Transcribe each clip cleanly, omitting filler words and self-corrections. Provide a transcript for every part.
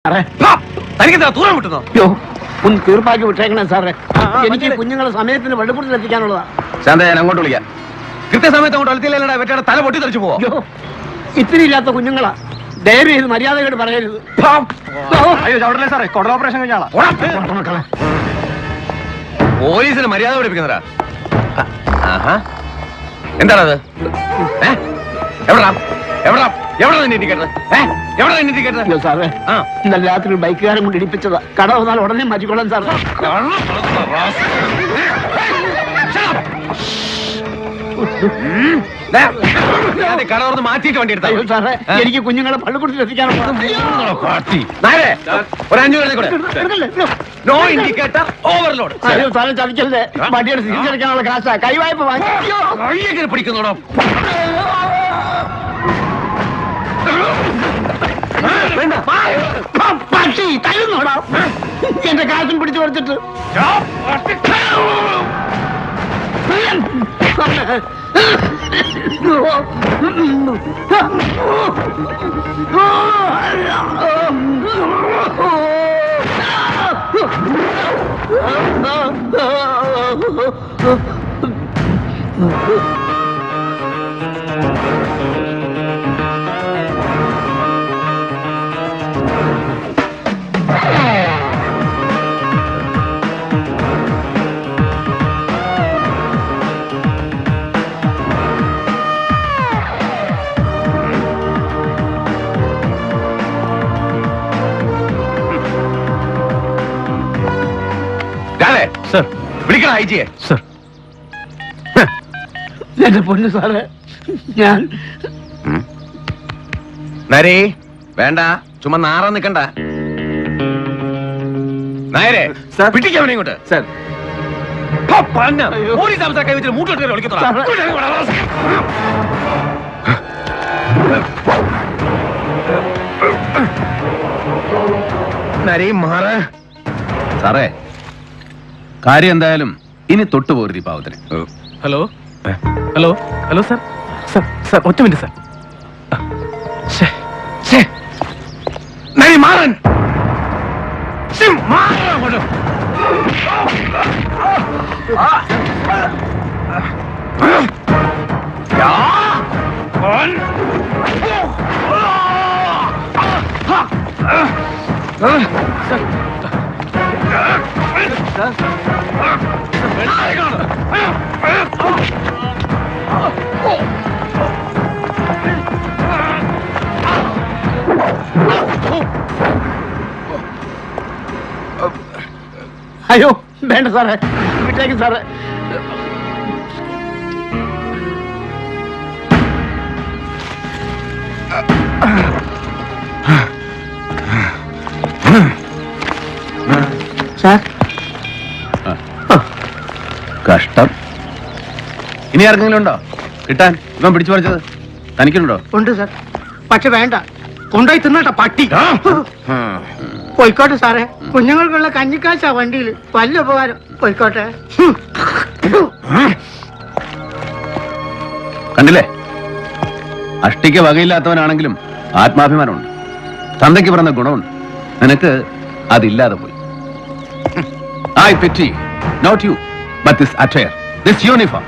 ദൂരം വിട്ടുന്നോ? ഒന്ന് തീർപ്പാക്കി വിട്ടേക്കണേ സാറേ, എനിക്ക് കുഞ്ഞുങ്ങളെ സമയത്തിന് വെള്ളപ്പുറത്തിൽ എത്തിക്കാനുള്ളതാ. ശാന്ത, ഞാൻ അങ്ങോട്ട് വിളിക്കാം. കൃത്യസമയത്ത് അങ്ങോട്ട് എത്തിയില്ല, വെറ്റയുടെ തല പൊട്ടി തെറിച്ചു പോവോ? ഇത്തിരി ഇല്ലാത്ത കുഞ്ഞുങ്ങളാ, ദയവ് ചെയ്ത് മര്യാദയോട് പറയരുത്. അയ്യോ ചവിടല്ലേ സാറേ, കൊടൽ ഓപ്പറേഷൻ കഴിഞ്ഞാളാ. പോലീസിന് മര്യാദ പഠിപ്പിക്കുന്നതാ. എന്താണത്? എവിടാ എവിടാ എവിടെ തന്നെ ഇരിക്കട്ടെ സാറേ, ഇന്നലെ രാത്രി ബൈക്കുകാരൻ കൊണ്ട് ഇടിപ്പിച്ചതാ. കട വന്നാൽ ഉടനെ മാറ്റിക്കൊള്ളാൻ സാറേ. കട തുറന്ന് മാറ്റിയിട്ട് വണ്ടി എടുത്താ സാറേ, എനിക്ക് കുഞ്ഞുങ്ങളെ പള്ളിക്കൂടത്തിൽ എത്തിക്കാനുള്ള നോ ഇൻഡിക്കേറ്റർ ഓവർലോഡ്. സാറേ ചതിക്കല്ലേ, വണ്ടിയുടെ തിരിച്ചടിക്കാനുള്ള കാശാ. കൈവായ്പ വാങ്ങി പിടിക്കുന്നോടോ? പക്ഷി തരുന്നോടാ എന്റെ കാശും പിടിച്ചു കൊടുത്തിട്ട്. എന്റെ പൊന്നു സാറേ, ഞാൻ നരേ വേണ്ട, ചുമ്മാ നാറാൻ നിക്കണ്ട. നായരെ പിടിക്കാൻ ഇങ്ങോട്ട്. പോലീസ് അവസ്ഥ കൈവച്ചിട്ട് മൂട്ടോട്ട് വിളിക്കുന്നോ? നരേ മാറ. സാറേ, കാര്യം എന്തായാലും ഇനി തൊട്ടുപോരുത് ഈ പാവത്തിന്. Hello hello hello sir sir sir, ഒറ്റ മിനിറ്റ് സാർ. മാറൻ അയ്യോ വേണ്ട സാറേ, വിട്ടേക്കും സാറേ. സാർ, കഷ്ടം. ഇനി ആർക്കെങ്കിലും ഉണ്ടോ കിട്ടാൻ? ഇവൻ പിടിച്ചു പറിച്ചത് തനിക്കുണ്ടോ? ഉണ്ട് സാർ, പക്ഷെ വേണ്ട, കൊണ്ടുപോയി തിന്നട്ടെ പട്ടി. പോയിക്കോട്ടെ സാറേ, കുഞ്ഞുങ്ങൾക്കുള്ള കഞ്ഞിക്കാശാ വണ്ടിയിൽ. വല്ല ഉപകാരം. പോയിക്കോട്ടെ. കണ്ടില്ലേ, അഷ്ടിക്ക് വകയില്ലാത്തവനാണെങ്കിലും ആത്മാഭിമാനമുണ്ട്. തന്തയ്ക്ക് പറഞ്ഞ ഗുണമുണ്ട്. നിനക്ക് അതില്ലാതെ പോയി. I pity not you but this attire, this uniform.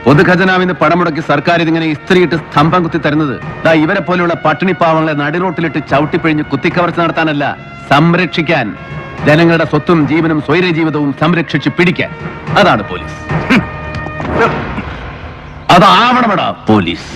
പൊതുഖജനാവിന്ന് പണം മുടക്കി സർക്കാർ ഇതിങ്ങനെ ഇസ്ത്രീയിട്ട് സ്തംഭം കുത്തി തരുന്നത് ദാ ഇവരെ പോലെയുള്ള പട്ടിണി പാവങ്ങളെ നടിറോട്ടിലിട്ട് ചവിട്ടിപ്പിഴിഞ്ഞ് കുത്തിക്കവർച്ച നടത്താനല്ല, സംരക്ഷിക്കാൻ. ജനങ്ങളുടെ സ്വത്തും ജീവനും സ്വൈര ജീവിതവും സംരക്ഷിച്ച് പിടിക്കാൻ. അതാണ് പോലീസ്. അതാവണമെടാ പോലീസ്.